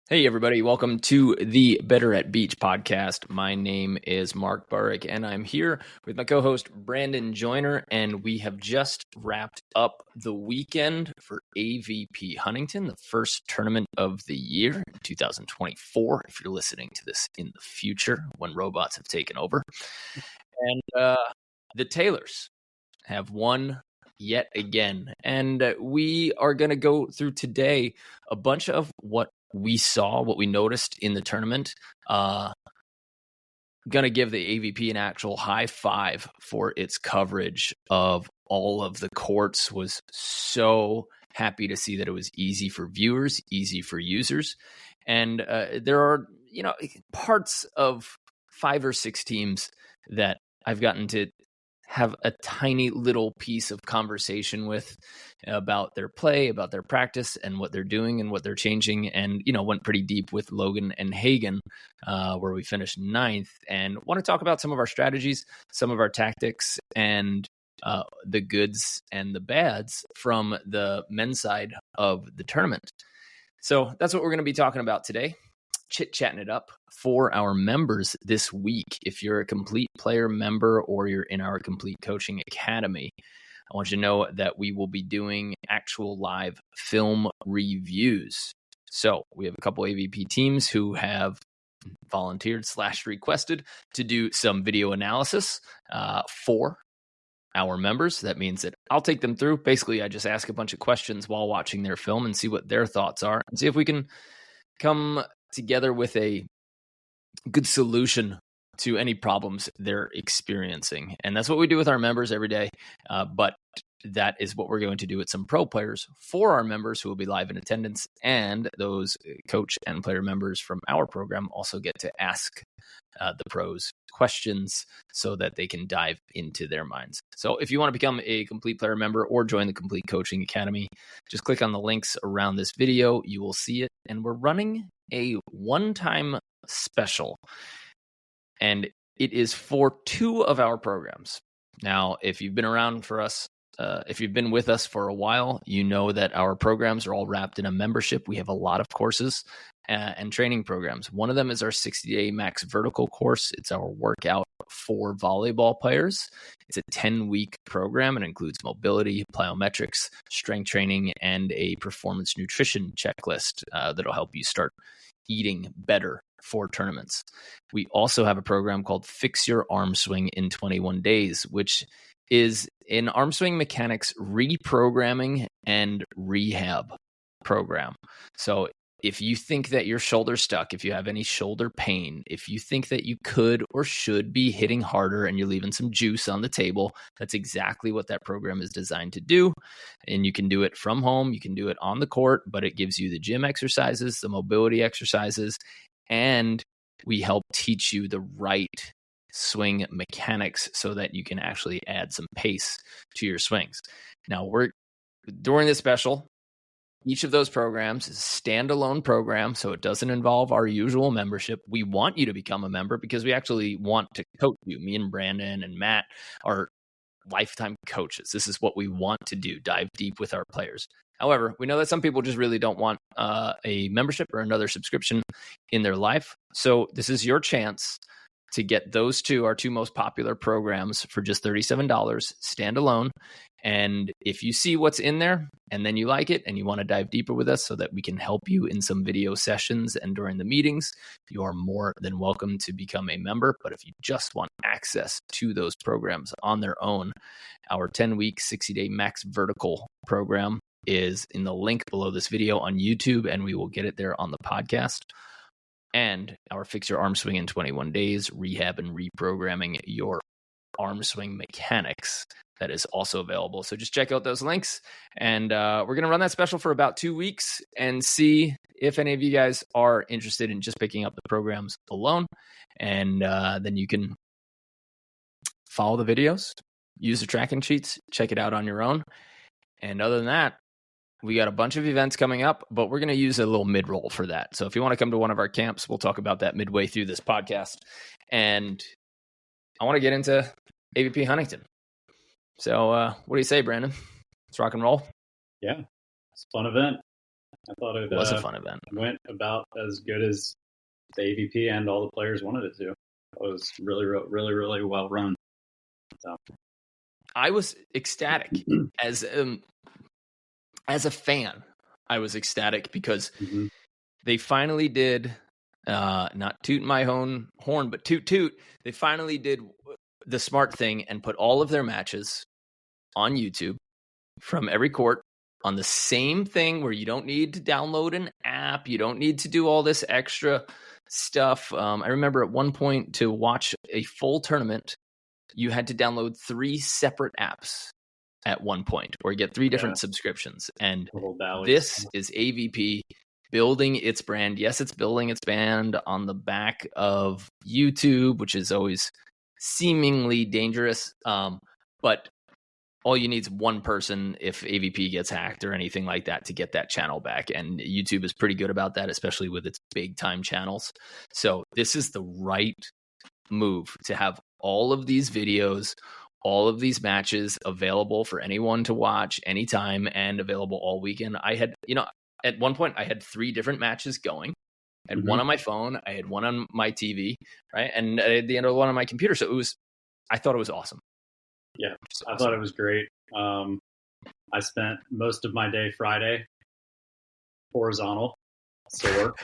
Hey, everybody. Welcome to the Better at Beach podcast. My name is Mark Burick, and I'm here with my co-host, Brandon Joyner, and we have just wrapped up the weekend for AVP Huntington, the first tournament of the year, 2024, if you're listening to this in the future when robots have taken over. And the Taylors have won yet again, and we are going to go through today a bunch of what we saw, what we noticed in the tournament. Going to give the AVP an actual high five for its coverage of all of the courts. Was so happy to see that it was easy for viewers, easy for users. And there are, parts of 5 or 6 teams that I've gotten to have a tiny little piece of conversation with about their play, about their practice, and what they're doing and what they're changing. And, went pretty deep with Logan and Hagen, where we finished 9th, and want to talk about some of our strategies, some of our tactics, and the goods and the bads from the men's side of the tournament. So that's what we're going to be talking about today. Chit-chatting it up for our members this week. If you're a Complete Player member or you're in our Complete Coaching Academy, I want you to know that we will be doing actual live film reviews. So we have a couple AVP teams who have volunteered/requested to do some video analysis for our members. That means that I'll take them through. Basically, I just ask a bunch of questions while watching their film and see what their thoughts are and see if we can come together with a good solution to any problems they're experiencing. And that's what we do with our members every day. But that is what we're going to do with some pro players for our members who will be live in attendance. And those coach and player members from our program also get to ask the pros questions so that they can dive into their minds. So if you want to become a Complete Player member or join the Complete Coaching Academy, just click on the links around this video. You will see it. And we're running a one-time special, and it is for 2 of our programs. Now, if you've been around for us, if you've been with us for a while, you know that our programs are all wrapped in a membership. We have a lot of courses and training programs. One of them is our 60-day max vertical course. It's our workout for volleyball players. It's a 10-week program. It includes mobility, plyometrics, strength training, and a performance nutrition checklist that'll help you start eating better for tournaments. We also have a program called Fix Your Arm Swing in 21 Days, which is an arm swing mechanics reprogramming and rehab program. So if you think that your shoulder's stuck, if you have any shoulder pain, if you think that you could or should be hitting harder and you're leaving some juice on the table, that's exactly what that program is designed to do. And you can do it from home, you can do it on the court, but it gives you the gym exercises, the mobility exercises, and we help teach you the right swing mechanics so that you can actually add some pace to your swings. Now, during this special, each of those programs is a standalone program, so it doesn't involve our usual membership. We want you to become a member because we actually want to coach you. Me and Brandon and Matt are lifetime coaches. This is what we want to do, dive deep with our players. However, we know that some people just really don't want a membership or another subscription in their life. So this is your chance to get those 2, our 2 most popular programs, for just $37 standalone. And if you see what's in there and then you like it and you want to dive deeper with us so that we can help you in some video sessions and during the meetings, you are more than welcome to become a member. But if you just want access to those programs on their own, our 10-week, 60-day max vertical program is in the link below this video on YouTube, and we will get it there on the podcast. And our Fix Your Arm Swing in 21 Days, rehab and reprogramming your arm swing mechanics, that is also available. So just check out those links. And we're going to run that special for about 2 weeks and see if any of you guys are interested in just picking up the programs alone. And then you can follow the videos, use the tracking sheets, check it out on your own. And other than that, we got a bunch of events coming up, but we're going to use a little mid-roll for that. So if you want to come to one of our camps, we'll talk about that midway through this podcast. And I want to get into AVP Huntington. So what do you say, Brandon? Let's rock and roll. Yeah, it's a fun event. I thought it was a fun event. went about as good as the AVP and all the players wanted it to. It was really, really, really well run. So I was ecstatic as a fan. I was ecstatic because they finally did, not toot my own horn, but toot. They finally did the smart thing and put all of their matches on YouTube from every court on the same thing, where you don't need to download an app. You don't need to do all this extra stuff. I remember at one point, to watch a full tournament, you had to download 3 separate apps at one point, or get 3 different subscriptions. And this is AVP building its brand. Yes, it's building its brand on the back of YouTube, which is always seemingly dangerous. But all you need is one person if AVP gets hacked or anything like that to get that channel back. And YouTube is pretty good about that, especially with its big time channels. So this is the right move to have all of these videos, all of these matches available for anyone to watch anytime, and available all weekend. I had, at one point I had 3 different matches going. I had one on my phone, I had one on my TV, right? And at the end of one on my computer. So I thought it was awesome. Yeah, I thought it was great. I spent most of my day Friday horizontal, sore.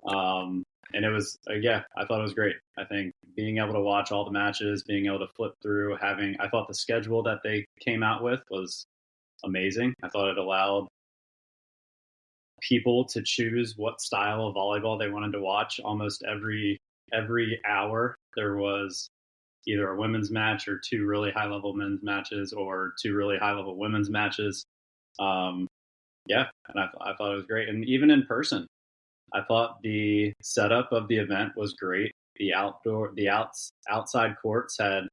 And it was, I thought it was great. I think being able to watch all the matches, being able to flip through, I thought the schedule that they came out with was amazing. I thought it allowed people to choose what style of volleyball they wanted to watch. Almost every hour there was either a women's match or 2 really high level men's matches, or 2 really high level women's matches. And I thought it was great. And even in person, I thought the setup of the event was great. The outside courts had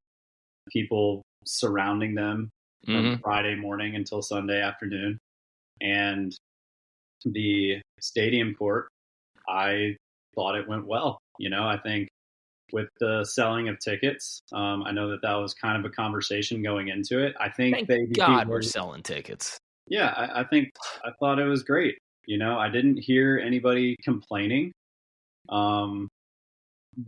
people surrounding them from Friday morning until Sunday afternoon. And the stadium court, I thought it went well. I think with the selling of tickets, I know that was kind of a conversation going into it. I think Thank God we're selling tickets. Yeah, I thought it was great. I didn't hear anybody complaining. The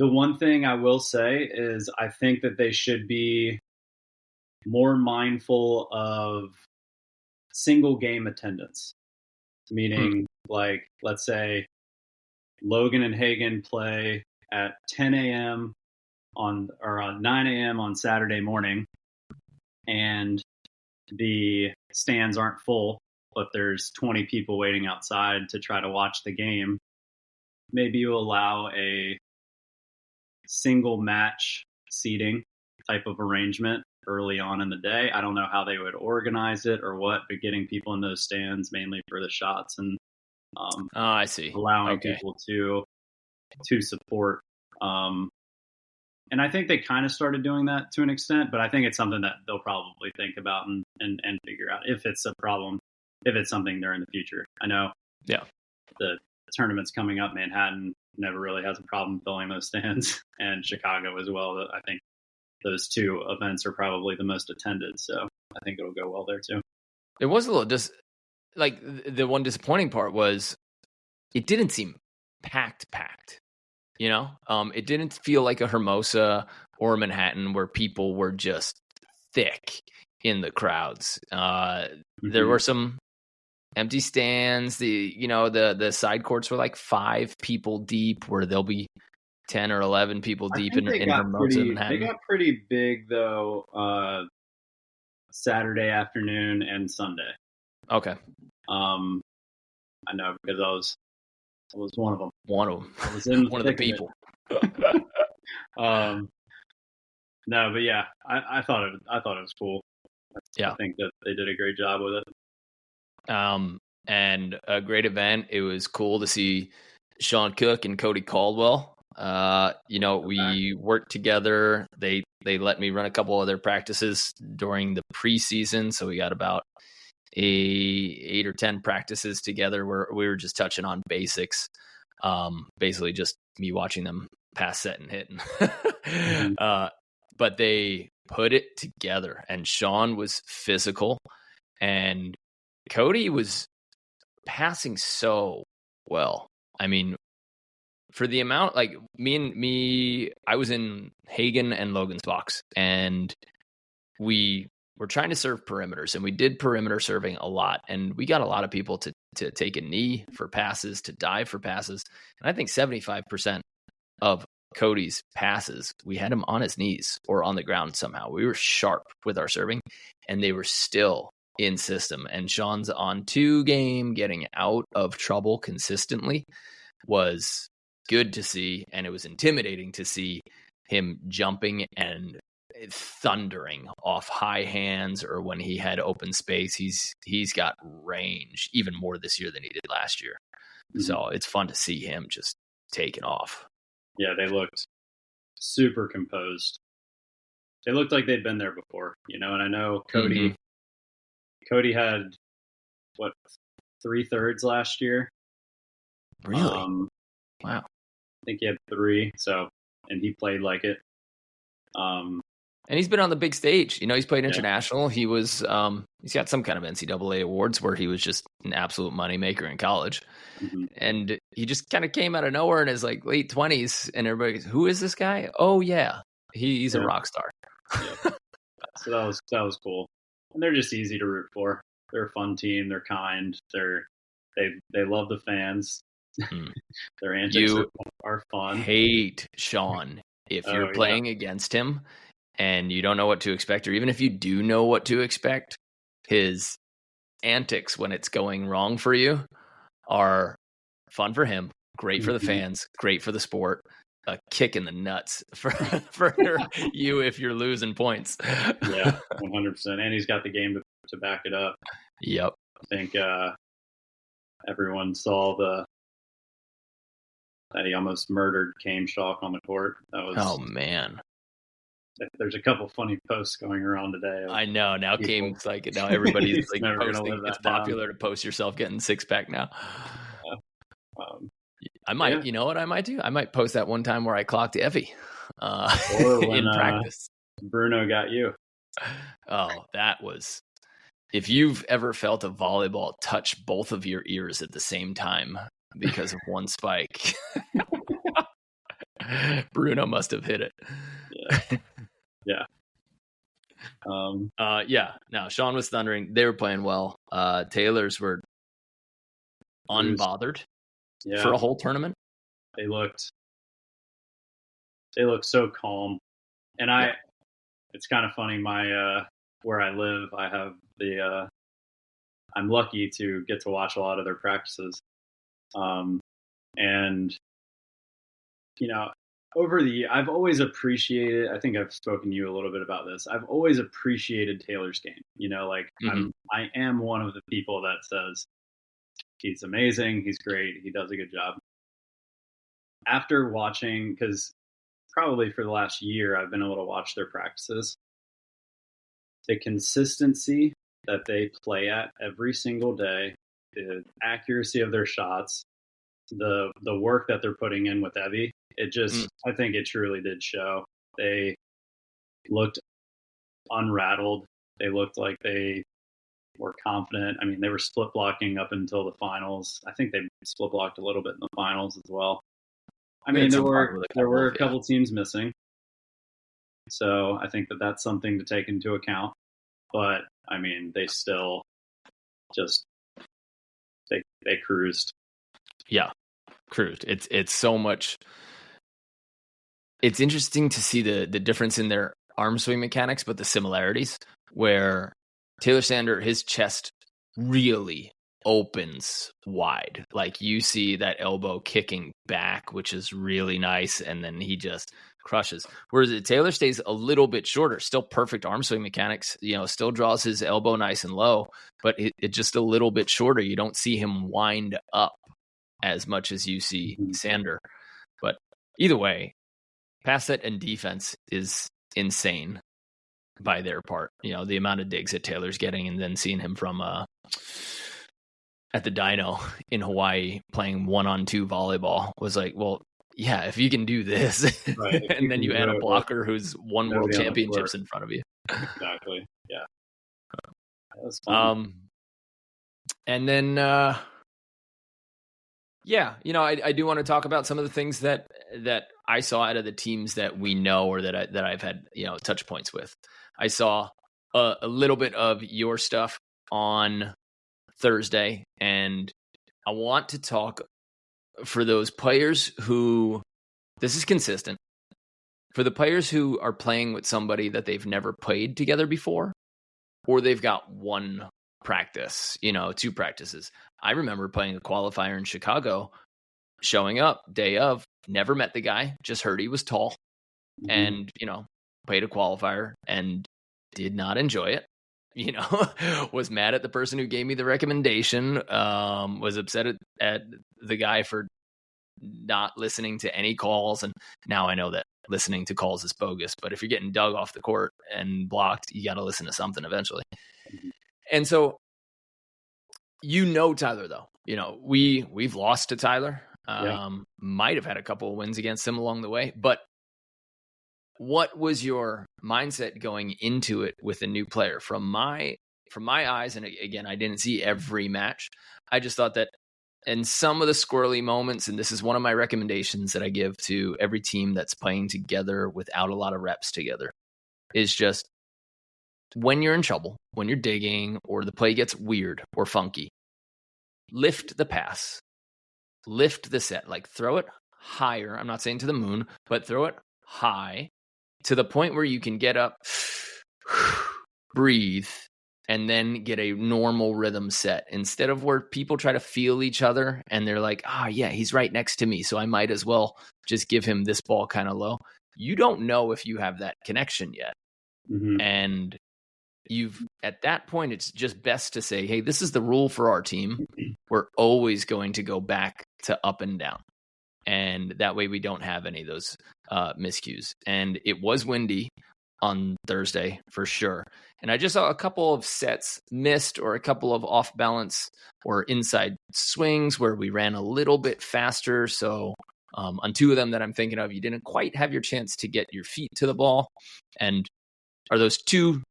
one thing I will say is I think that they should be more mindful of single game attendance. Meaning, like, let's say Logan and Hagen play at 10 a.m. on 9 a.m. on Saturday morning, and the stands aren't full, but there's 20 people waiting outside to try to watch the game. Maybe you allow a single match seating type of arrangement early on in the day. I don't know how they would organize it or what, but getting people in those stands mainly for the shots and I see. Allowing people to support. And I think they kind of started doing that to an extent, but I think it's something that they'll probably think about and figure out if it's a problem, if it's something there in the future. I know the tournaments coming up, Manhattan never really has a problem filling those stands, and Chicago as well. I think those 2 events are probably the most attended, so I think it'll go well there too. It was a little like the one disappointing part was it didn't seem packed. It didn't feel like a Hermosa or a Manhattan where people were just thick in the crowds. There were some empty stands. The side courts were like 5 people deep, where there'll be 10 or 11 people deep in Hermosa, Manhattan. They got pretty big though. Saturday afternoon and Sunday. Okay. I know because I was one of them. I was in one of the people. No, but yeah, I thought it was cool. I think that they did a great job with it. And a great event. It was cool to see Sean Cook and Cody Caldwell. We worked together. They let me run a couple other practices during the preseason, so we got about 8 or 10 practices together where we were just touching on basics. Basically just me watching them pass, set, and hit. But they put it together, and Sean was physical, and Cody was passing so well. I mean, for the amount, like I was in Hagen and Logan's box, and we were trying to serve perimeters, and we did perimeter serving a lot, and we got a lot of people to take a knee for passes, to dive for passes, and I think 75% of Cody's passes, we had him on his knees or on the ground somehow. We were sharp with our serving, and they were still in system. And Sean's on 2 game, getting out of trouble consistently, was good to see, and it was intimidating to see him jumping and thundering off high hands, or when he had open space. He's got range even more this year than he did last year. Mm-hmm. So it's fun to see him just taking off. Yeah, they looked super composed. They looked like they'd been there before, and I know Cody had 3/3 last year. Really? Wow. I think he had 3. So, and he played like it. And he's been on the big stage. He's played international. He was, he's got some kind of NCAA awards where he was just an absolute moneymaker in college. Mm-hmm. And he just kind of came out of nowhere in his late 20s, and everybody's, who is this guy? Oh yeah, he's a rock star. Yeah. So that was cool. And they're just easy to root for. They're a fun team. They're kind. They love the fans. Their antics are fun. Hate Sean if you're playing against him and you don't know what to expect, or even if you do know what to expect, his antics when it's going wrong for you are fun for him, great for the fans, great for the sport, a kick in the nuts for you if you're losing points. Yeah, 100%. And he's got the game to back it up. Yep. I think everyone saw that he almost murdered Kame Schalk on the court. That was, oh man. There's a couple funny posts going around today. I know. Now Kame's like, now everybody's like posting. It's popular to post yourself getting 6-pack now. I might, you know what I might do? I might post that one time where I clocked Evie in practice. Bruno got you. Oh, that was, if you've ever felt a volleyball touch both of your ears at the same time because of one spike, Bruno must have hit it. Yeah. No, Sean was thundering. They were playing well. Taylors were unbothered for a whole tournament. They looked so calm. And it's kind of funny, my where I live, I have I'm lucky to get to watch a lot of their practices. And I've always appreciated, I think I've spoken to you a little bit about this. I've always appreciated Taylor's game. I am one of the people that says he's amazing. He's great. He does a good job. After watching, because probably for the last year, I've been able to watch their practices. The consistency that they play at every single day, the accuracy of their shots, the work that they're putting in with Evie, it just, I think it truly did show. They looked unrattled. They looked like they were confident. I mean, they were split blocking up until the finals. I think they split blocked a little bit in the finals as well. I mean, there were a couple teams missing. So I think that's something to take into account. But, I mean, they still just, they cruised. Yeah, cruised. It's so much. It's interesting to see the difference in their arm swing mechanics, but the similarities, where Taylor Sander, his chest really opens wide. Like you see that elbow kicking back, which is really nice, and then he just crushes. Whereas Taylor stays a little bit shorter, still perfect arm swing mechanics, still draws his elbow nice and low, but it just a little bit shorter. You don't see him wind up as much as you see Sander. But either way, pass set and defense is insane by their part. The amount of digs that Taylor's getting, and then seeing him from at the dyno in Hawaii playing 1-on-2 volleyball was like, well, yeah, if you can do this, right, and then you add a blocker who's won world championships in front of you. Exactly. Yeah. And then Yeah, I do want to talk about some of the things that I saw out of the teams that we know or that I've had touch points with. I saw a little bit of your stuff on Thursday, and I want to talk for those players who this is consistent. For the players who are playing with somebody that they've never played together before, or they've got one practice, 2 practices. I remember playing a qualifier in Chicago, showing up day of, never met the guy, just heard he was tall, and, played a qualifier and did not enjoy it. Was mad at the person who gave me the recommendation, was upset at the guy for not listening to any calls. And now I know that listening to calls is bogus, but if you're getting dug off the court and blocked, you got to listen to something eventually. And so, Tyler, though, we've lost to Tyler. Might have had a couple of wins against him along the way, but what was your mindset going into it with a new player? From my eyes, and again, I didn't see every match. I just thought that in some of the squirrely moments, and this is one of my recommendations that I give to every team that's playing together without a lot of reps together, is just when you're in trouble, when you're digging, or the play gets weird or funky, lift the pass, lift the set, like throw it higher. I'm not saying to the moon, but throw it high to the point where you can get up, breathe, and then get a normal rhythm set, instead of where people try to feel each other and they're like, yeah, he's right next to me, so I might as well just give him this ball kind of low. You don't know if you have that connection yet. Mm-hmm. And at that point, it's just best to say, hey, this is the rule for our team. We're always going to go back to up and down. And that way we don't have any of those miscues. And it was windy on Thursday for sure. And I just saw a couple of sets missed, or a couple of off balance or inside swings where we ran a little bit faster. So on 2 of them that I'm thinking of, you didn't quite have your chance to get your feet to the ball. And are those two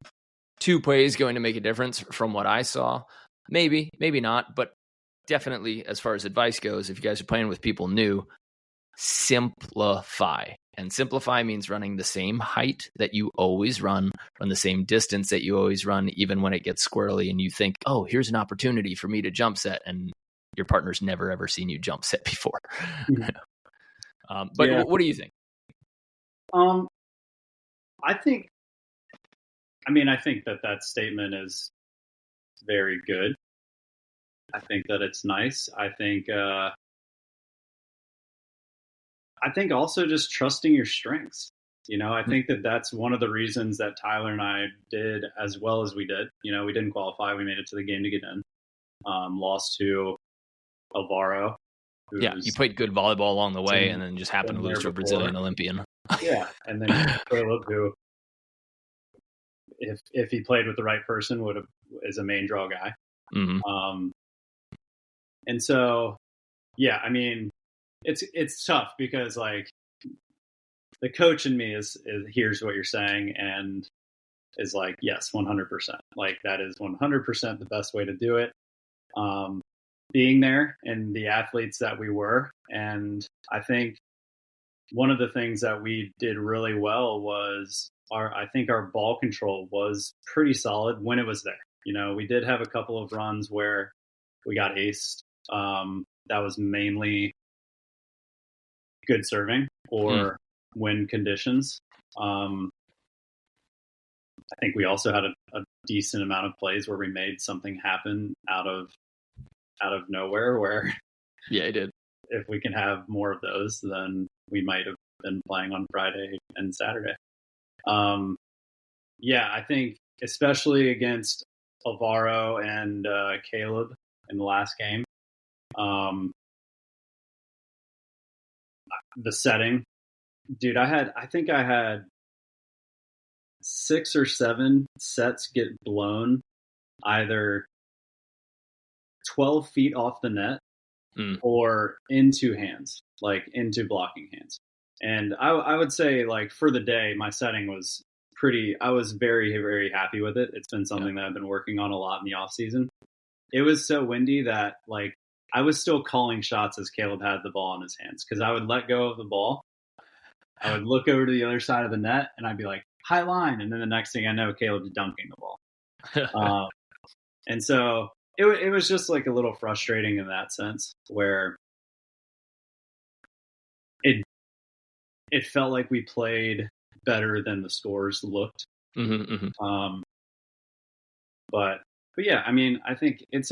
plays going to make a difference from what I saw? Maybe not, but definitely as far as advice goes, if you guys are playing with people new, simplify. And simplify means running the same height that you always run the same distance that you always run, even when it gets squirrely and you think, oh, here's an opportunity for me to jump set, and your partner's never ever seen you jump set before. But yeah. What do you think? I think that statement is very good. I think that it's nice. I think also just trusting your strengths. I think that that's one of the reasons that Tyler and I did as well as we did. We didn't qualify. We made it to the game to get in. Lost to Alvaro. Yeah, you played good volleyball along the way, and then just happened to lose to a Brazilian Olympian. Yeah, and then Caleb, who, if he played with the right person, is a main draw guy. Mm-hmm. And so, yeah, it's tough because like the coach in me is hears what you're saying and is like, yes, 100%. Like that is 100% the best way to do it. Being there and the athletes that we were. And I think one of the things that we did really well was I think our ball control was pretty solid when it was there. We did have a couple of runs where we got aced. That was mainly good serving or wind conditions. I think we also had a decent amount of plays where we made something happen out of nowhere, where it did. If we can have more of those, then we might have been playing on Friday and Saturday. I think especially against Alvaro and Caleb in the last game, the setting, dude, I think I had 6 or 7 sets get blown either 12 feet off the net or into hands, like into blocking hands. And I would say, like, for the day, my setting was I was very, very happy with it. It's been something that I've been working on a lot in the off season. It was so windy that, like, I was still calling shots as Caleb had the ball in his hands, because I would let go of the ball. I would look over to the other side of the net, and I'd be like, high line. And then the next thing I know, Caleb's dunking the ball. And so it was just like a little frustrating in that sense, where it felt like we played better than the scores looked. But yeah, I mean, I think it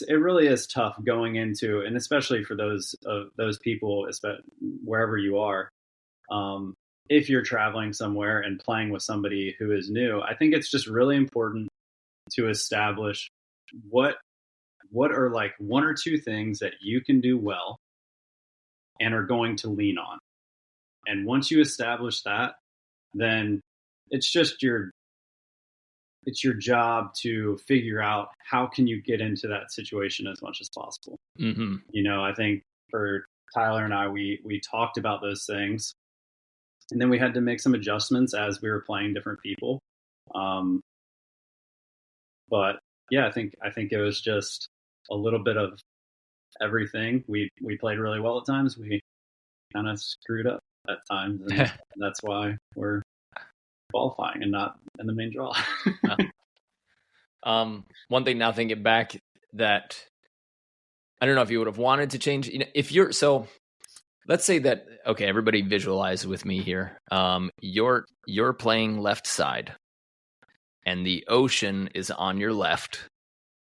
really is tough going into, and especially for those people, wherever you are, if you're traveling somewhere and playing with somebody who is new. I think it's just really important to establish what are like one or two things that you can do well and are going to lean on. And once you establish that, then it's just your job to figure out how can you get into that situation as much as possible. You know, I think for Tyler and I, we talked about those things, and then we had to make some adjustments as we were playing different people. But yeah, I think it was just a little bit of everything. We played really well at times. We kind of screwed up at times, and that's why we're qualifying and not in the main draw. One thing now thinking back, that I don't know if you would have wanted to change, you know, if you're, so let's say that, okay, everybody visualize with me here. You're playing left side and the ocean is on your left.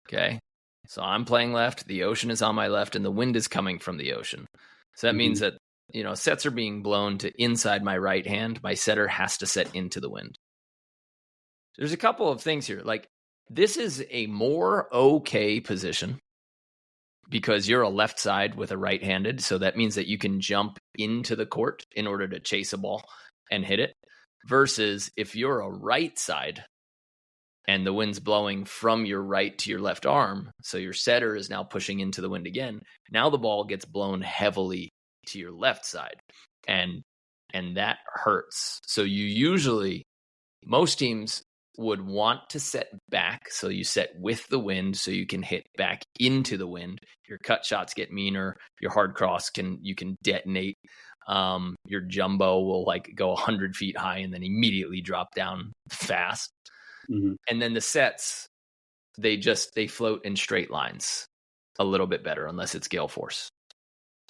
Okay. So I'm playing left, the ocean is on my left, and the wind is coming from the ocean. So that means that, you know, sets are being blown to inside my right hand. My setter has to set into the wind. There's a couple of things here. Like, this is a more okay position because you're a left side with a right-handed. So that means that you can jump into the court in order to chase a ball and hit it. Versus if you're a right side and the wind's blowing from your right to your left arm, so your setter is now pushing into the wind again. Now the ball gets blown heavily to your left side, and that hurts. So you usually, most teams would want to set back, so you set with the wind so you can hit back into the wind. Your cut shots get meaner. Your hard cross you can detonate. Your jumbo will like go 100 feet high and then immediately drop down fast. And then the sets, they float in straight lines a little bit better, unless it's gale force.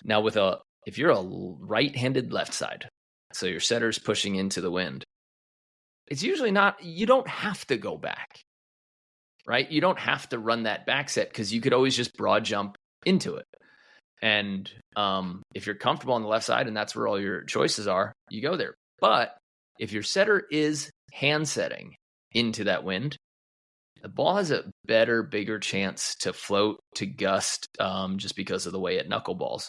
Now if you're a right-handed left side, so your setter's pushing into the wind, it's usually not, you don't have to go back, right? You don't have to run that back set because you could always just broad jump into it. And if you're comfortable on the left side and that's where all your choices are, you go there. But if your setter is hand setting into that wind, the ball has a better, bigger chance to float, to gust, just because of the way it knuckleballs.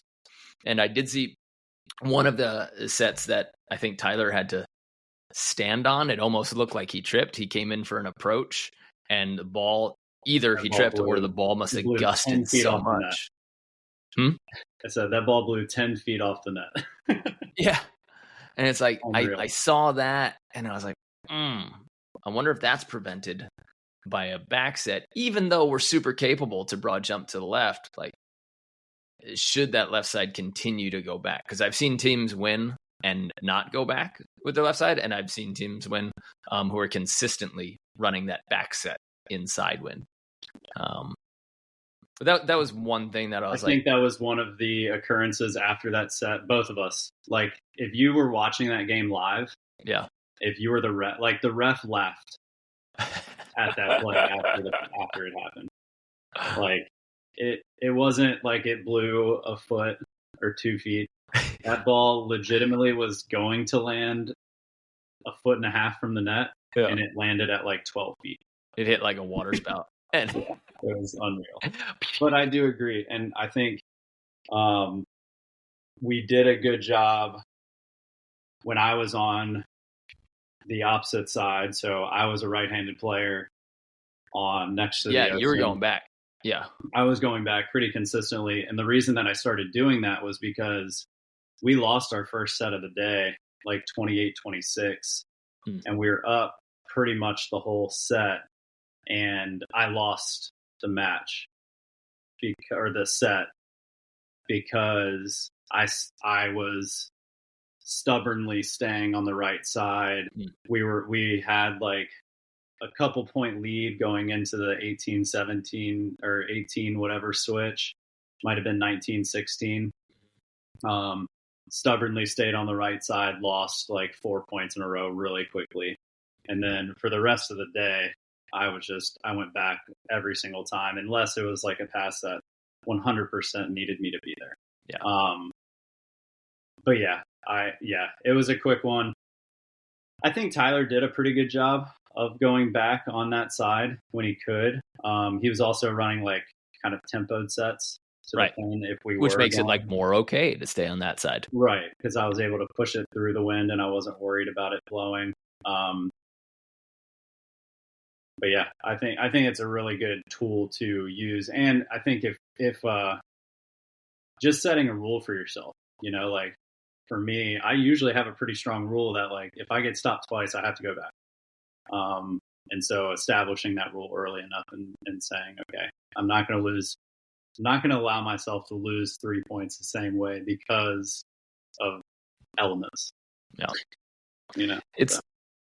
And I did see one of the sets that I think Tyler had to stand on. It almost looked like he tripped. He came in for an approach, and the ball, either he tripped or the ball must have gusted so much. I said that ball blew 10 feet off the net. Yeah. And it's like, I saw that and I was like, I wonder if that's prevented by a back set, even though we're super capable to broad jump to the left. Like, should that left side continue to go back? Because I've seen teams win and not go back with their left side, and I've seen teams win who are consistently running that back set inside wind. But that was one thing that I think that was one of the occurrences after that set. Both of us, like, if you were watching that game live, yeah, if you were the ref, like, the ref left at that play after it happened. Like, it wasn't like it blew a foot or 2 feet. That ball legitimately was going to land a foot and a half from the net, and it landed at like 12 feet. It hit like a water spout. And it was unreal. But I do agree. And I think we did a good job when I was on the opposite side. So I was a right-handed player on next to the you were going back. Yeah. I was going back pretty consistently. And the reason that I started doing that was because we lost our first set of the day, like 28-26. And we were up pretty much the whole set. And I lost the match or the set because I was stubbornly staying on the right side. We had like a couple point lead going into the 18-17 or 18 whatever switch. Might have been 19-16. Stubbornly stayed on the right side, lost like 4 points in a row really quickly. And then for the rest of the day, I went back every single time, unless it was like a pass that 100% needed me to be there. Yeah. But it was a quick one. I think Tyler did a pretty good job of going back on that side when he could. He was also running like kind of tempoed sets to the plane if we which were makes going. it like more okay to stay on that side. Right, because I was able to push it through the wind and I wasn't worried about it blowing. But yeah, I think it's a really good tool to use. And I think if just setting a rule for yourself, like for me, I usually have a pretty strong rule that like if I get stopped twice, I have to go back. And so establishing that rule early enough and saying, okay, I'm not going to allow myself to lose 3 points the same way because of elements. Yeah.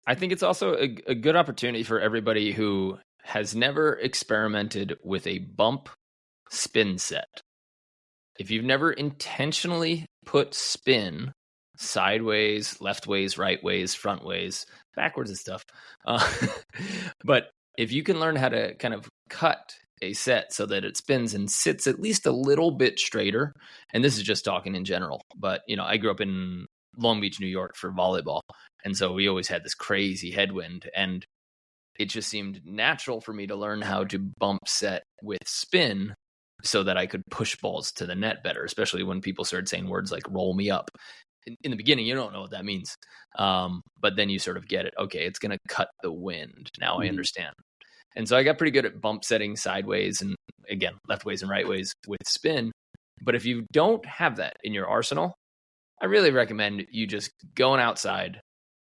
I think it's also a good opportunity for everybody who has never experimented with a bump spin set. If you've never intentionally put spin sideways, left ways, right ways, front ways, backwards and stuff, but if you can learn how to kind of cut a set so that it spins and sits at least a little bit straighter, and this is just talking in general, but I grew up in Long Beach, New York for volleyball. And so we always had this crazy headwind, and it just seemed natural for me to learn how to bump set with spin so that I could push balls to the net better, especially when people started saying words like roll me up. In the beginning, you don't know what that means. But then you sort of get it. Okay, it's going to cut the wind. Now I understand. And so I got pretty good at bump setting sideways and, again, left ways and right ways with spin. But if you don't have that in your arsenal, I really recommend you just going outside,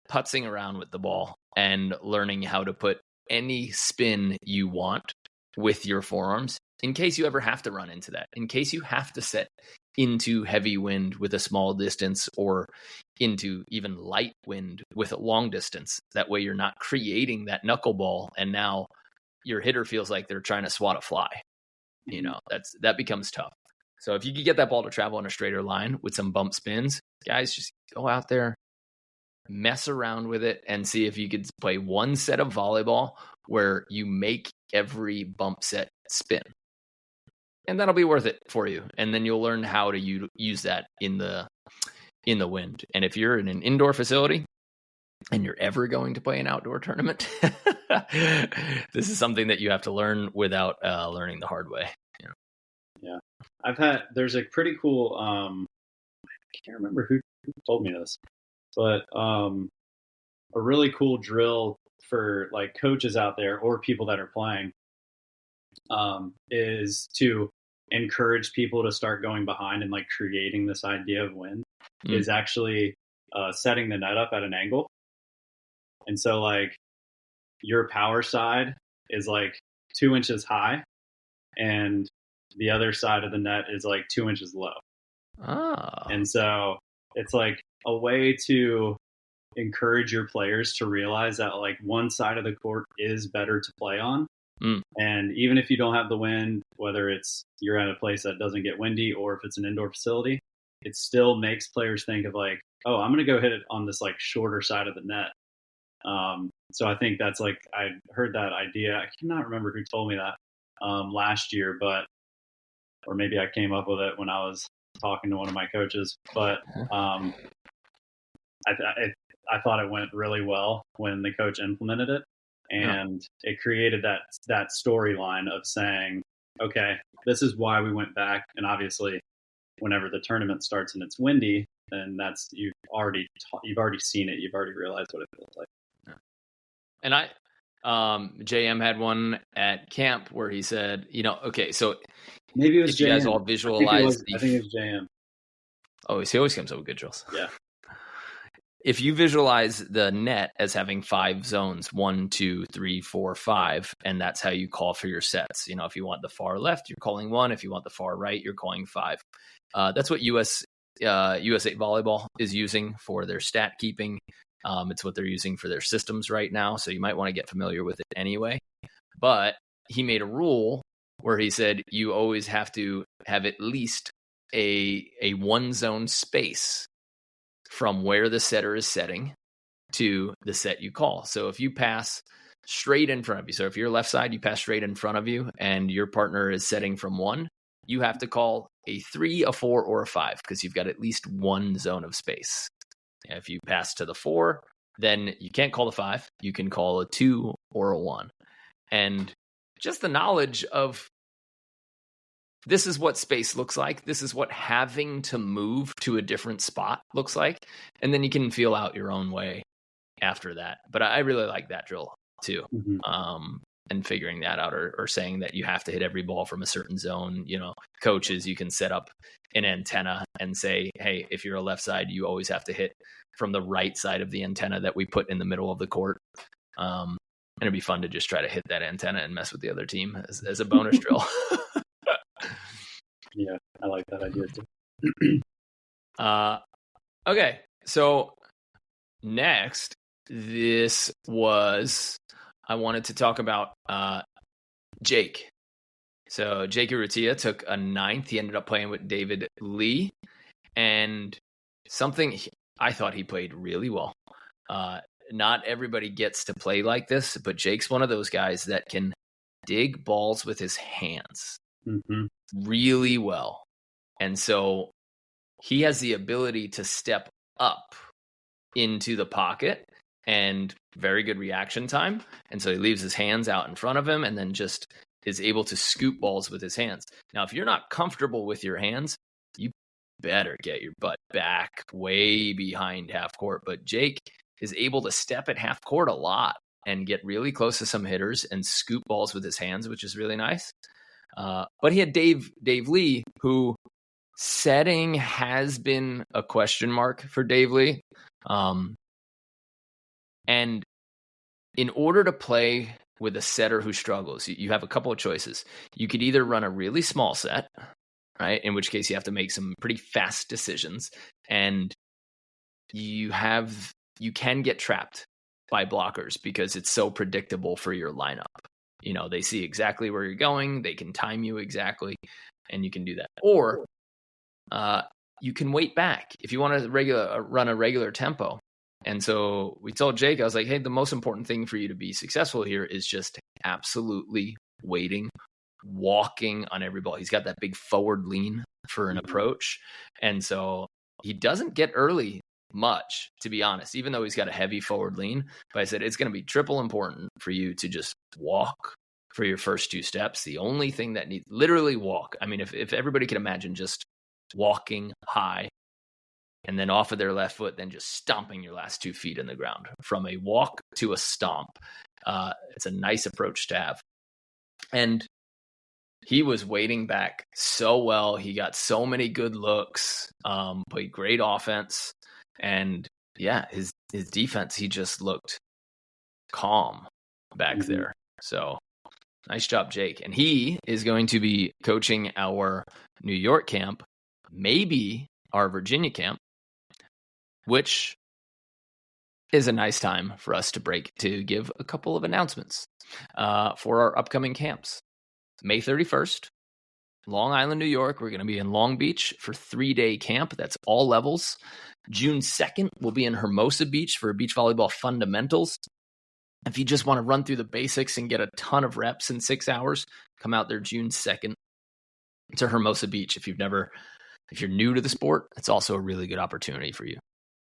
putzing around with the ball, and learning how to put any spin you want with your forearms in case you ever have to run into that, in case you have to set into heavy wind with a small distance or into even light wind with a long distance. That way you're not creating that knuckleball, and now your hitter feels like they're trying to swat a fly. That becomes tough. So if you could get that ball to travel in a straighter line with some bump spins, guys, just go out there, mess around with it, and see if you could play one set of volleyball where you make every bump set spin. And that'll be worth it for you. And then you'll learn how to use that in the wind. And if you're in an indoor facility and you're ever going to play an outdoor tournament, this is something that you have to learn without learning the hard way. Yeah. There's a pretty cool, I can't remember who told me this, but a really cool drill for like coaches out there or people that are playing is to encourage people to start going behind and like creating this idea of wind is actually setting the net up at an angle. And so like your power side is like 2 inches high and the other side of the net is like 2 inches low. And so it's like a way to encourage your players to realize that like one side of the court is better to play on. And even if you don't have the wind, whether it's you're at a place that doesn't get windy or if it's an indoor facility, it still makes players think of like, oh, I'm going to go hit it on this like shorter side of the net. So I think that's like, I heard that idea. I cannot remember who told me that last year, or maybe I came up with it when I was talking to one of my coaches, but I thought it went really well when the coach implemented it. And it created that storyline of saying, okay, this is why we went back. And obviously, whenever the tournament starts and it's windy, then you've already seen it. You've already realized what it feels like. And JM had one at camp where he said, okay, so maybe it was if you guys all visualize. I think it was JM. Oh, he always comes up with good drills. Yeah. if you visualize the net as having 5 zones, 1, 2, 3, 4, 5, and that's how you call for your sets. If you want the far left, you're calling 1. If you want the far right, you're calling 5. That's what USA Volleyball is using for their stat keeping. It's what they're using for their systems right now. So you might want to get familiar with it anyway. But he made a rule where he said you always have to have at least a 1 zone space from where the setter is setting to the set you call. So if you pass straight in front of you, so if you're left side, you pass straight in front of you and your partner is setting from 1, you have to call a 3, a 4, or a 5 because you've got at least 1 zone of space. If you pass to the 4, then you can't call the 5. You can call a 2 or a 1. And just the knowledge of this is what space looks like. This is what having to move to a different spot looks like. And then you can feel out your own way after that. But I really like that drill too. And figuring that out or saying that you have to hit every ball from a certain zone. Coaches, you can set up an antenna and say, hey, if you're a left side, you always have to hit from the right side of the antenna that we put in the middle of the court. And it'd be fun to just try to hit that antenna and mess with the other team as a bonus drill. Yeah, I like that idea too. Okay, so next, I wanted to talk about Jake. So Jake Urrutia took a 9th. He ended up playing with David Lee. And something I thought he played really well. Not everybody gets to play like this, but Jake's one of those guys that can dig balls with his hands really well. And so he has the ability to step up into the pocket and very good reaction time. And so he leaves his hands out in front of him and then just is able to scoop balls with his hands. Now, if you're not comfortable with your hands, you better get your butt back way behind half court. But Jake is able to step at half court a lot and get really close to some hitters and scoop balls with his hands, which is really nice. But he had Dave Lee, who setting has been a question mark for Dave Lee. And in order to play with a setter who struggles, you have a couple of choices. You could either run a really small set, right? In which case you have to make some pretty fast decisions, and you can get trapped by blockers because it's so predictable for your lineup. They see exactly where you're going, they can time you exactly, and you can do that. Or you can wait back if you want to run a regular tempo. And so we told Jake, I was like, hey, the most important thing for you to be successful here is just absolutely waiting, walking on every ball. He's got that big forward lean for an approach. And so he doesn't get early much, to be honest, even though he's got a heavy forward lean. But I said, it's going to be triple important for you to just walk for your first 2 steps. The only thing that needs, literally walk. I mean, if everybody could imagine just walking high, and then off of their left foot, then just stomping your last 2 feet in the ground from a walk to a stomp. It's a nice approach to have. And he was waiting back so well. He got so many good looks, played great offense. And yeah, his defense, he just looked calm back there. So nice job, Jake. And he is going to be coaching our New York camp, maybe our Virginia camp, which is a nice time for us to give a couple of announcements for our upcoming camps. May 31st, Long Island, New York. We're going to be in Long Beach for 3-day camp. That's all levels. June 2nd, we'll be in Hermosa Beach for beach volleyball fundamentals. If you just want to run through the basics and get a ton of reps in 6 hours, come out there June 2nd to Hermosa Beach. If you're new to the sport, it's also a really good opportunity for you.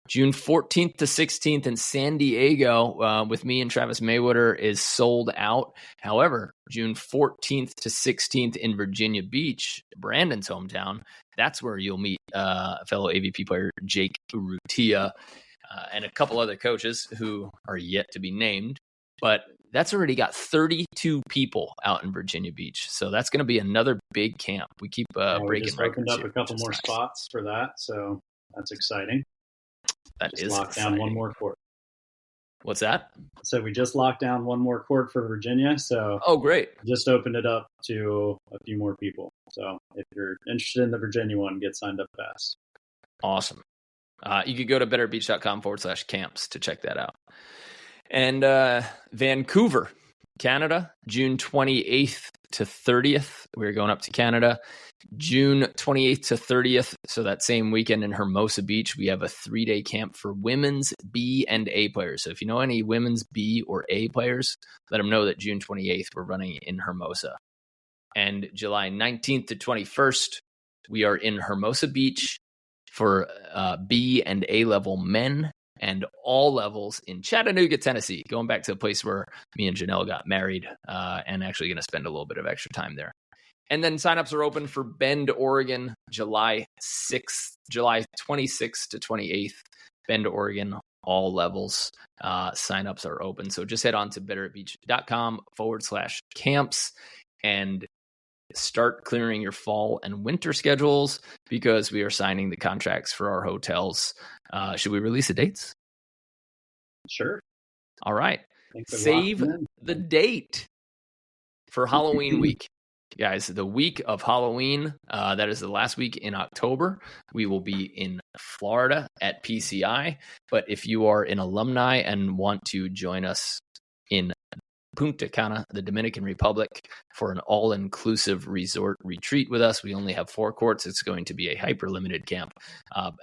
June 14th to 16th in San Diego with me and Travis Mayweather is sold out. However, June 14th to 16th in Virginia Beach, Brandon's hometown, that's where you'll meet fellow AVP player Jake Urrutia and a couple other coaches who are yet to be named. But that's already got 32 people out in Virginia Beach. So that's going to be another big camp. We keep breaking records. We opened up a couple more spots for that, so that's exciting. That Just is locked down one exciting. more court. What's that? So we just locked down one more court for Virginia. So Oh, great. just opened it up to a few more people. So if you're interested in the Virginia one, get signed up fast. Awesome. You could go to betterbeach.com/camps to check that out. And Vancouver, Canada, June 28th to 30th. We're going up to Canada. June 28th to 30th. So that same weekend in Hermosa Beach, we have a 3-day camp for women's B and A players. So if you know any women's B or A players, let them know that June 28th we're running in Hermosa. And July 19th to 21st, we are in Hermosa Beach for B and A level men and all levels in Chattanooga, Tennessee. Going back to the place where me and Janelle got married, and actually going to spend a little bit of extra time there. And then signups are open for Bend, Oregon, July 26th to 28th. Bend, Oregon, all levels. Signups are open. So just head on to betterbeach.com/camps and start clearing your fall and winter schedules because we are signing the contracts for our hotels. Should we release the dates? Sure. All right. Save the date for Halloween week. Guys, the week of Halloween, that is the last week in October. We will be in Florida at PCI. But if you are an alumni and want to join us in Punta Cana, the Dominican Republic, for an all-inclusive resort retreat with us, we only have 4 courts. It's going to be a hyper-limited camp,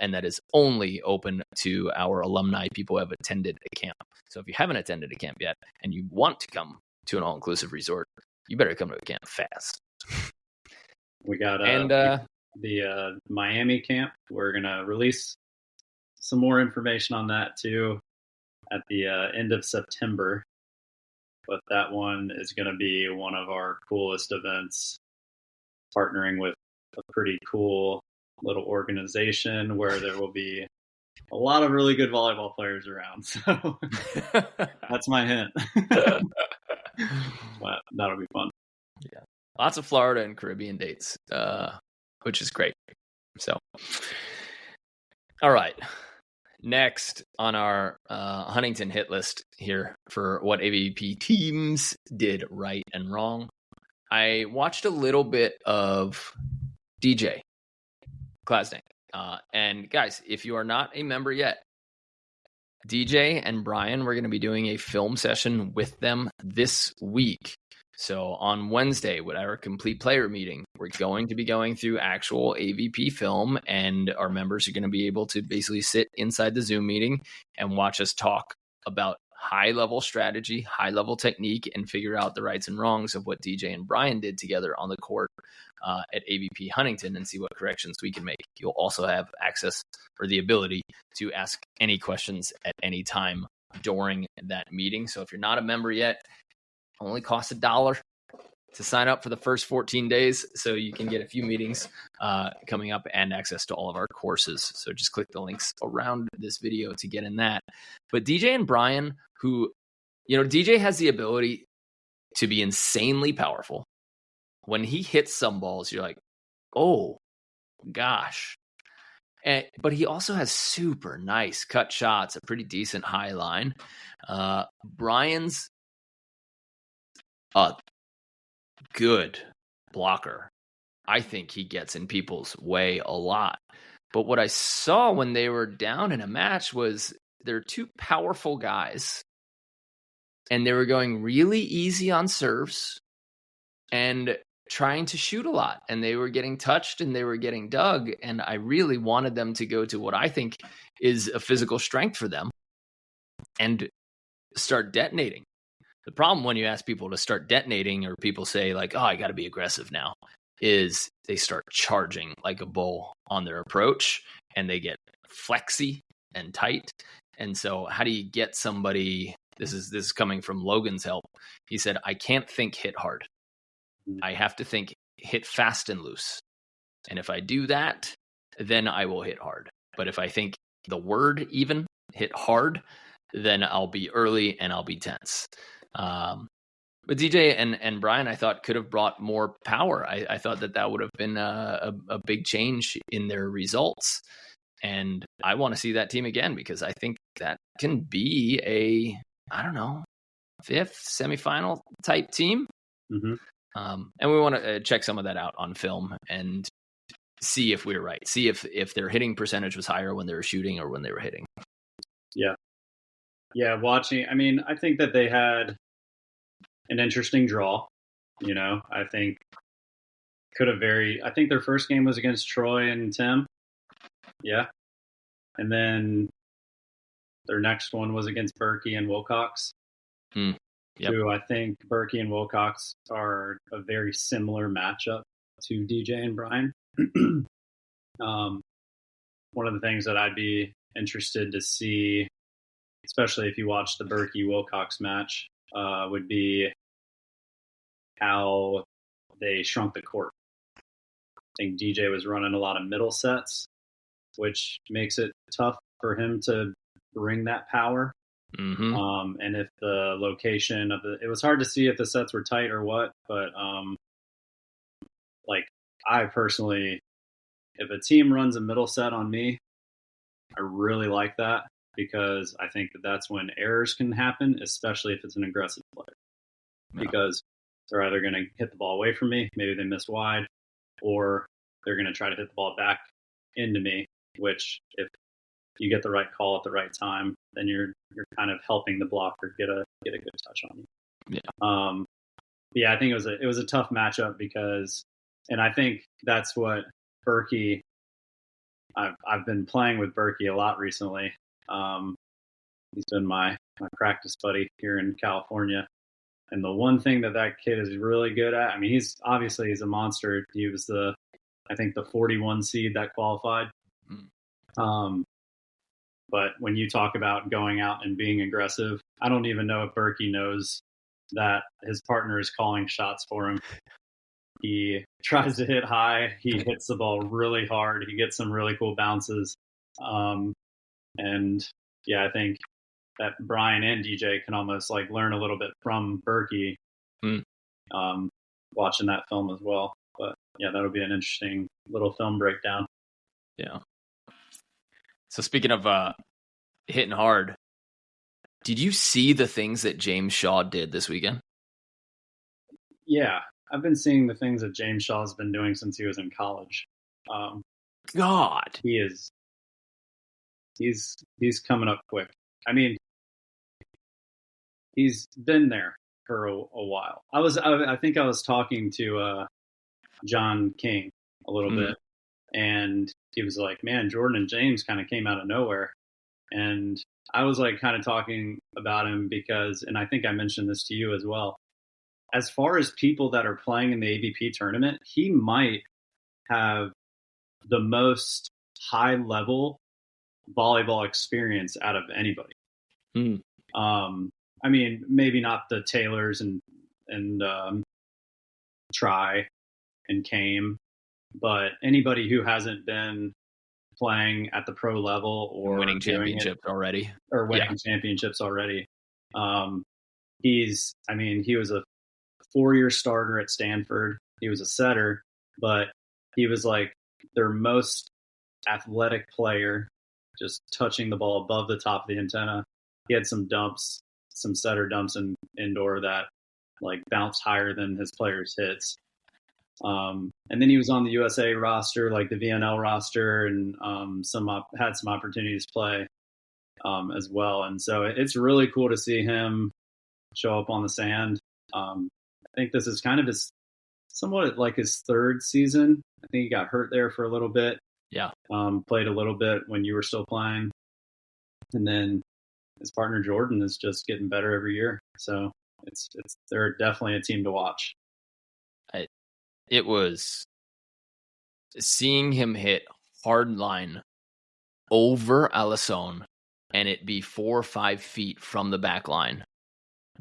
and that is only open to our alumni, people who have attended a camp. So if you haven't attended a camp yet and you want to come to an all-inclusive resort, you better come to a camp fast. We got the Miami camp. We're going to release some more information on that too at the end of September. But that one is going to be one of our coolest events, partnering with a pretty cool little organization where there will be a lot of really good volleyball players around. So that's my hint. But that'll be fun. Yeah. Lots of Florida and Caribbean dates, which is great. So, all right. Next on our Huntington hit list here for what AVP teams did right and wrong, I watched a little bit of DJ Klasnick. And guys, if you are not a member yet, DJ and Brian, we're going to be doing a film session with them this week. So on Wednesday, with our complete player meeting, we're going to be going through actual AVP film, and our members are going to be able to basically sit inside the Zoom meeting and watch us talk about high-level strategy, high-level technique, and figure out the rights and wrongs of what DJ and Brian did together on the court at AVP Huntington and see what corrections we can make. You'll also have access or the ability to ask any questions at any time during that meeting. So if you're not a member yet, only costs $1 to sign up for the first 14 days. So you can get a few meetings coming up and access to all of our courses. So just click the links around this video to get in that. But DJ and Brian, who, DJ has the ability to be insanely powerful. When he hits some balls, you're like, oh, gosh. But he also has super nice cut shots, a pretty decent high line. Brian's a good blocker. I think he gets in people's way a lot. But what I saw when they were down in a match was they're 2 powerful guys, and they were going really easy on serves and trying to shoot a lot, and they were getting touched and they were getting dug, and I really wanted them to go to what I think is a physical strength for them and start detonating. The problem when you ask people to start detonating, or people say like, oh, I got to be aggressive now, is they start charging like a bull on their approach and they get flexy and tight. And so how do you get somebody, this is coming from Logan's help. He said, I can't think hit hard. I have to think hit fast and loose. And if I do that, then I will hit hard. But if I think the word even hit hard, then I'll be early and I'll be tense. But DJ and Brian, I thought, could have brought more power. I thought that would have been a big change in their results. And I want to see that team again because I think that can be a, I don't know, fifth semifinal type team. Mm-hmm. And we want to check some of that out on film and see if we're right. See if their hitting percentage was higher when they were shooting or when they were hitting. Yeah. Yeah, watching, I mean, I think that they had an interesting draw. You know, I think I think their first game was against Troy and Tim. Yeah. And then their next one was against Berkey and Wilcox. Yep. Who I think Berkey and Wilcox are a very similar matchup to DJ and Brian. One of the things that I'd be interested to see, especially if you watch the Berkey-Wilcox match, would be how they shrunk the court. I think DJ was running a lot of middle sets, which makes it tough for him to bring that power. Mm-hmm. And if the location of it was hard to see if the sets were tight or what, but like I personally, if a team runs a middle set on me, I really like that because I think that that's when errors can happen, especially if it's an aggressive player. Yeah. Because they're either going to hit the ball away from me, maybe they miss wide, or they're going to try to hit the ball back into me, which if you get the right call at the right time, then you're kind of helping the blocker get a good touch on you. Yeah. Yeah, I think it was a tough matchup because, and I think that's what Berkey. I've been playing with Berkey a lot recently. He's been my practice buddy here in California, and the one thing that kid is really good at. I mean, he's a monster. He was I think the 41 seed that qualified. But when you talk about going out and being aggressive, I don't even know if Berkey knows that his partner is calling shots for him. He tries to hit high. He hits the ball really hard. He gets some really cool bounces. And yeah, I think that Brian and DJ can almost like learn a little bit from Berkey watching that film as well. But yeah, that'll be an interesting little film breakdown. Yeah. So speaking of hitting hard, did you see the things that James Shaw did this weekend? Yeah, I've been seeing the things that James Shaw has been doing since he was in college. God, he's coming up quick. I mean, he's been there for a while. I think I was talking to John King a little bit, and he was like, "Man, Jordan and James kind of came out of nowhere." And I was like kind of talking about him because, and I think I mentioned this to you as well, as far as people that are playing in the AVP tournament, he might have the most high level volleyball experience out of anybody. I mean, maybe not the Taylors and Try and Came, but anybody who hasn't been playing at the pro level or winning championships already. He was a 4-year starter at Stanford. He was a setter, but he was like their most athletic player, just touching the ball above the top of the antenna. He had some setter dumps in indoor that like bounced higher than his players' hits. And then he was on the USA roster, like the VNL roster, and had some opportunities to play as well. And so it's really cool to see him show up on the sand. I think this is kind of somewhat like his third season. I think he got hurt there for a little bit. Yeah. Played a little bit when you were still playing. And then his partner Jordan is just getting better every year. So they're definitely a team to watch. It was seeing him hit hard line over Alisson and it be 4 or 5 feet from the back line,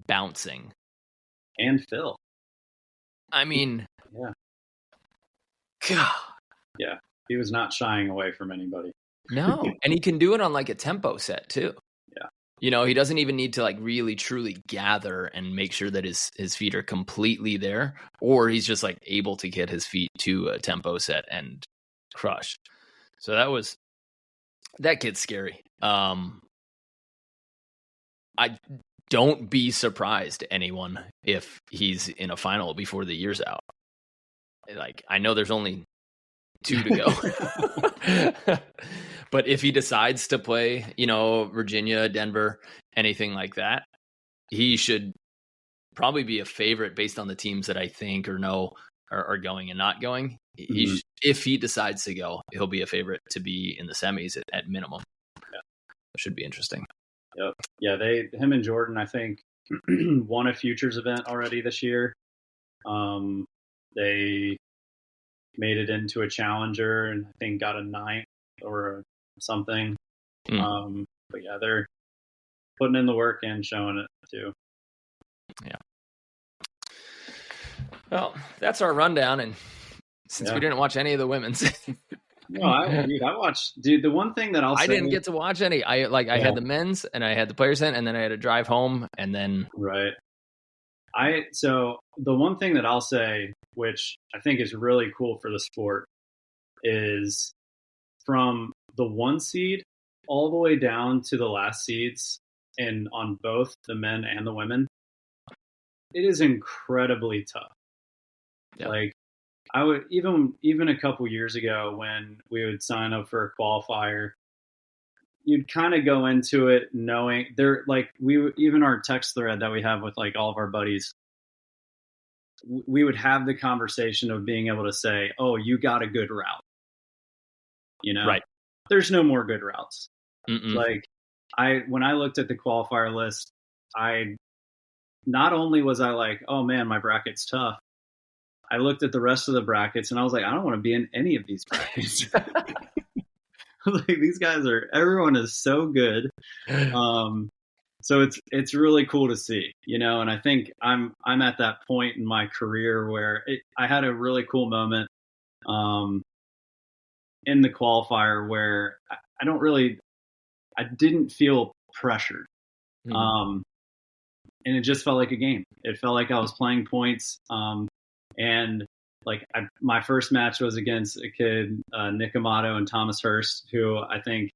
bouncing. And Phil. I mean, yeah. God. Yeah, he was not shying away from anybody. No, and he can do it on like a tempo set too. Yeah. You know, he doesn't even need to like really truly gather and make sure that his feet are completely there, or he's just like able to get his feet to a tempo set and crush. So that was That kid's scary. I don't be surprised, anyone, if he's in a final before the year's out. Like, I know there's only 2 to go. But if he decides to play, Virginia, Denver, anything like that, he should probably be a favorite based on the teams that I think or know are going and not going. Mhm. If he decides to go, he'll be a favorite to be in the semis at minimum. Yeah. It should be interesting. Yep. Yeah, him and Jordan, I think, won a futures event already this year. They made it into a challenger and I think got a 9th or something. But yeah, they're putting in the work and showing it too. Yeah. Well, that's our rundown. And since we didn't watch any of the women's. No, I watched. Dude, the one thing that I didn't get to watch any. I had the men's and I had the players in, and then I had to drive home, and then right. So the one thing that I'll say, which I think is really cool for the sport, is from the 1 seed all the way down to the last seeds, and on both the men and the women, it is incredibly tough. Yeah. Like, I would even a couple years ago when we would sign up for a qualifier, you'd kind of go into it knowing even our text thread that we have with like all of our buddies, we would have the conversation of being able to say, "Oh, you got a good route." Right. There's no more good routes. Mm-mm. Like when I looked at the qualifier list, I not only was I like, "Oh man, my bracket's tough." I looked at the rest of the brackets and I was like, I don't want to be in any of these brackets. Like, these guys everyone is so good. So it's really cool to see, and I think I'm at that point in my career where I had a really cool moment in the qualifier where I didn't feel pressured. Mm-hmm. And it just felt like a game. It felt like I was playing points. And like my first match was against a kid, Nick Amato and Thomas Hurst, who I think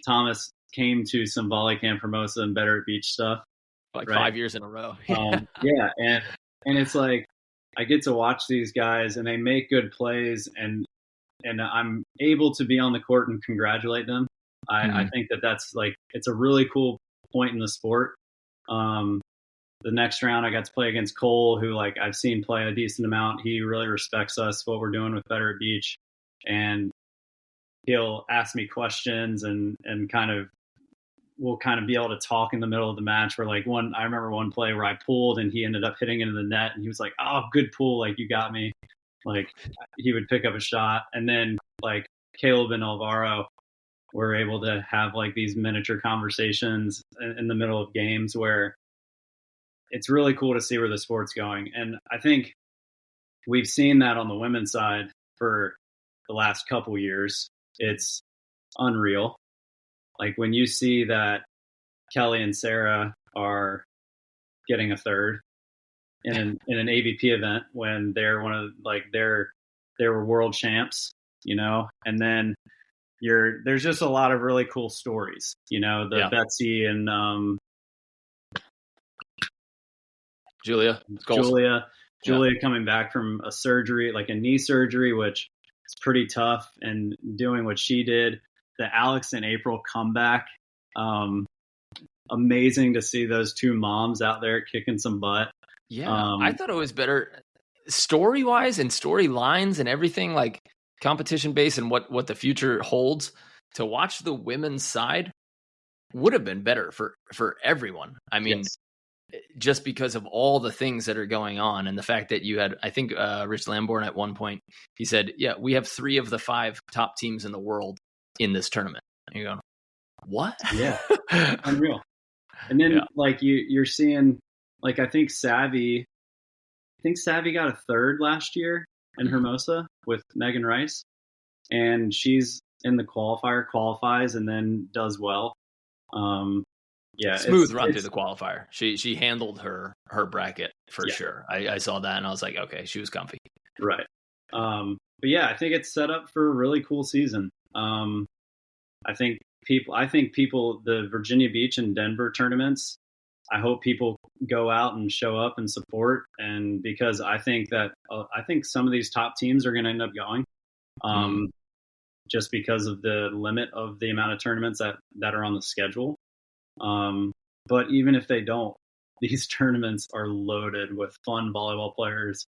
Thomas came to some volley camp Hermosa and Better at Beach stuff. Like 5 years in a row. Yeah. And it's like, I get to watch these guys and they make good plays and I'm able to be on the court and congratulate them. I think that's like, it's a really cool point in the sport. The next round I got to play against Cole, who like I've seen play a decent amount. He really respects us, what we're doing with Better at Beach. And he'll ask me questions and we'll kind of be able to talk in the middle of the match where like I remember one play where I pulled and he ended up hitting into the net and he was like, "Oh, good pull. Like, you got me." Like, he would pick up a shot. And then like Caleb and Alvaro were able to have like these miniature conversations in the middle of games where it's really cool to see where the sport's going. And I think we've seen that on the women's side for the last couple years. It's unreal. Like, when you see that Kelly and Sarah are getting a third in an AVP event when they're one of they were world champs, and then there's just a lot of really cool stories, Betsy and Julia coming back from a surgery, like a knee surgery, which is pretty tough, and doing what she did. The Alex and April comeback, amazing to see those two moms out there kicking some butt. Yeah, I thought it was better story-wise and storylines and everything, like competition based and what the future holds. To watch the women's side would have been better for everyone. I mean, yes. Just because of all the things that are going on and the fact that you had, I think Rich Lamborn at one point, he said, "Yeah, we have 3 of the 5 top teams in the world in this tournament." And you're going, what? Yeah, unreal. And then like you're seeing, like, I think Savvy got a third last year in Hermosa with Megan Rice, and she's in the qualifies and then does well. Yeah, smooth run through the qualifier. She handled her bracket for sure. I saw that and I was like, okay, she was comfy. Right. But yeah, I think it's set up for a really cool season. I think the Virginia Beach and Denver tournaments, I hope people go out and show up and support. And because I think some of these top teams are going to end up going, just because of the limit of the amount of tournaments that are on the schedule. But even if they don't, these tournaments are loaded with fun volleyball players.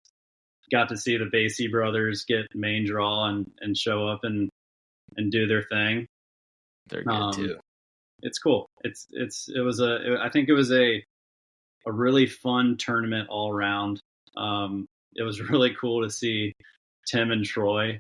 Got to see the Basie brothers get main draw and show up and do their thing. They're good too. It's cool. I think it was a really fun tournament all around. It was really cool to see Tim and Troy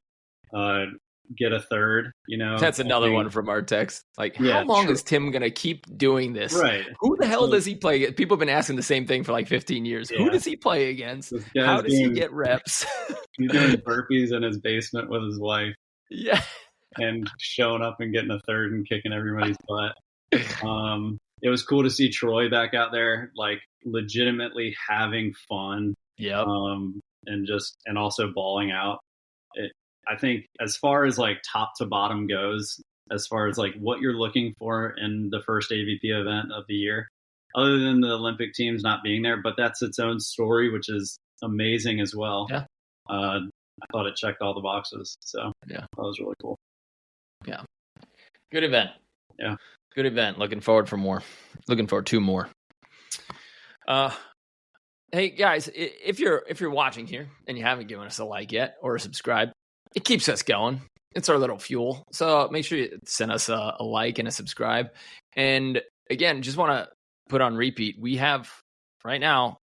get a third. That's another one from our text. Like, how long is Tim gonna keep doing this? Right. Who the hell does he play against? People have been asking the same thing for like 15 years. Who does he play against? How does he get reps? He's doing burpees in his basement with his wife. Yeah. And showing up and getting a third and kicking everybody's butt. It was cool to see Troy back out there, like legitimately having fun. Yeah. And also balling out. I think as far as like top to bottom goes, as far as like what you're looking for in the first AVP event of the year, other than the Olympic teams not being there, but that's its own story, which is amazing as well. Yeah. I thought it checked all the boxes. So yeah, that was really cool. Yeah. Good event. Yeah. Good event. Looking forward to more. Hey guys, if you're watching here and you haven't given us a like yet or a subscribe, it keeps us going. It's our little fuel. So make sure you send us a like and a subscribe. And again, just want to put on repeat. We have right now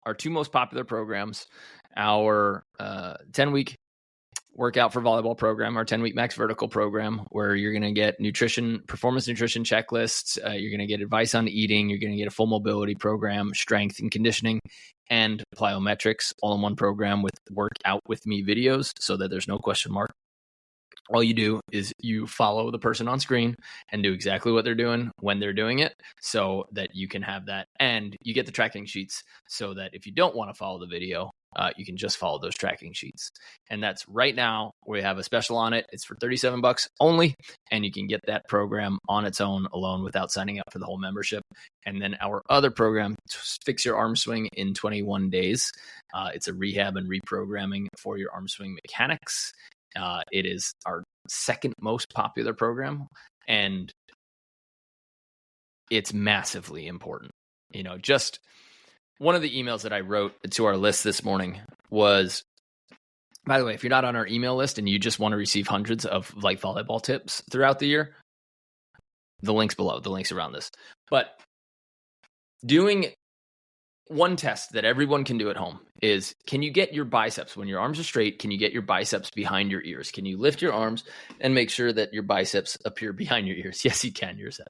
our two most popular programs, our 10-week workout for volleyball program, our 10-week max vertical program, where you're going to get performance nutrition checklists. You're going to get advice on eating. You're going to get a full mobility program, strength and conditioning, and plyometrics all in one program with workout with me videos so that there's no question mark. All you do is you follow the person on screen and do exactly what they're doing when they're doing it so that you can have that. And you get the tracking sheets so that if you don't want to follow the video, you can just follow those tracking sheets. And that's right now. We have a special on it. It's for $37 only. And you can get that program on its own alone without signing up for the whole membership. And then our other program, Fix Your Arm Swing in 21 Days. It's a rehab and reprogramming for your arm swing mechanics. It is our second most popular program, and it's massively important. Just one of the emails that I wrote to our list this morning was, by the way, if you're not on our email list and you just want to receive hundreds of like volleyball tips throughout the year, the link's below, the link's around this. But doing one test that everyone can do at home is, can you get your biceps, when your arms are straight, can you get your biceps behind your ears? Can you lift your arms and make sure that your biceps appear behind your ears? Yes, you can. You're set.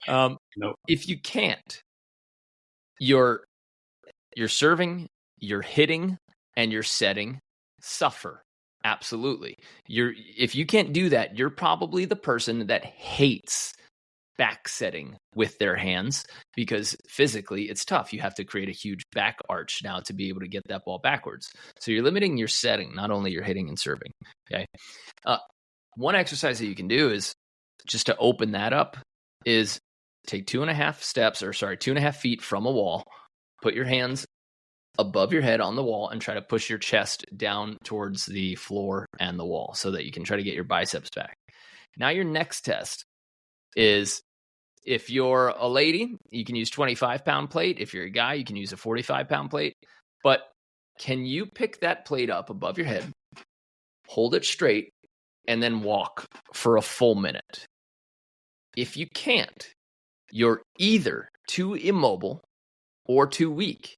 Nope. If you can't, your serving, your hitting, and your setting suffer. Absolutely. If you can't do that, you're probably the person that hates back setting with their hands, because physically it's tough. You have to create a huge back arch now to be able to get that ball backwards. So you're limiting your setting, not only your hitting and serving. Okay. One exercise that you can do is, just to open that up, is take 2.5 feet from a wall, put your hands above your head on the wall and try to push your chest down towards the floor and the wall so that you can try to get your biceps back. Now your next test is, if you're a lady, you can use 25-pound plate. If you're a guy, you can use a 45-pound plate. But can you pick that plate up above your head, hold it straight, and then walk for a full minute? If you can't, you're either too immobile or too weak,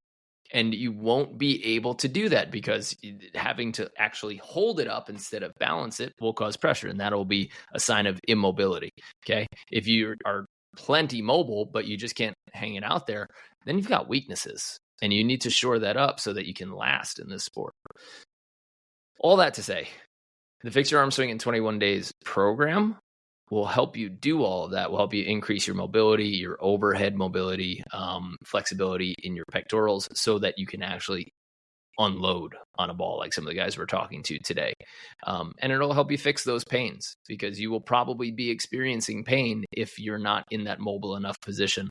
and you won't be able to do that, because having to actually hold it up instead of balance it will cause pressure, and that'll be a sign of immobility. Okay. If you are plenty mobile, but you just can't hang it out there, then you've got weaknesses, and you need to shore that up so that you can last in this sport. All that to say, the Fix Your Arm Swing in 21 Days program will help you do all of that, will help you increase your mobility, your overhead mobility, flexibility in your pectorals, so that you can actually unload on a ball like some of the guys we're talking to today. And it'll help you fix those pains, because you will probably be experiencing pain if you're not in that mobile enough position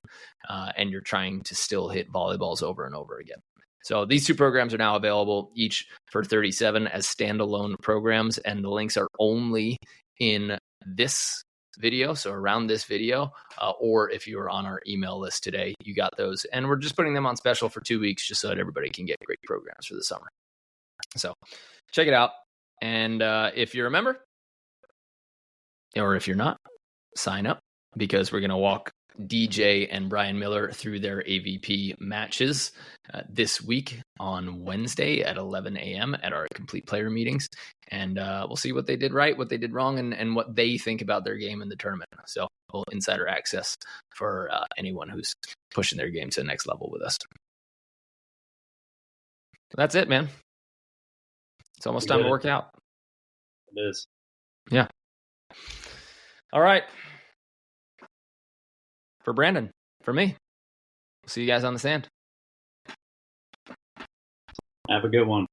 and you're trying to still hit volleyballs over and over again. So these two programs are now available, each for $37 as standalone programs, and the links are only in this video, so around this video, or if you were on our email list today, you got those, and we're just putting them on special for 2 weeks just so that everybody can get great programs for the summer. So check it out, and if you're a member, or if you're not, sign up, because we're going to walk DJ and Brian Miller through their AVP matches this week on Wednesday at 11 a.m. at our complete player meetings. And we'll see what they did right, what they did wrong, and what they think about their game in the tournament. So a little insider access for anyone who's pushing their game to the next level with us. That's it, man. It's almost time to work out. It is. Yeah. All right. For Brandon, for me, see you guys on the sand. Have a good one.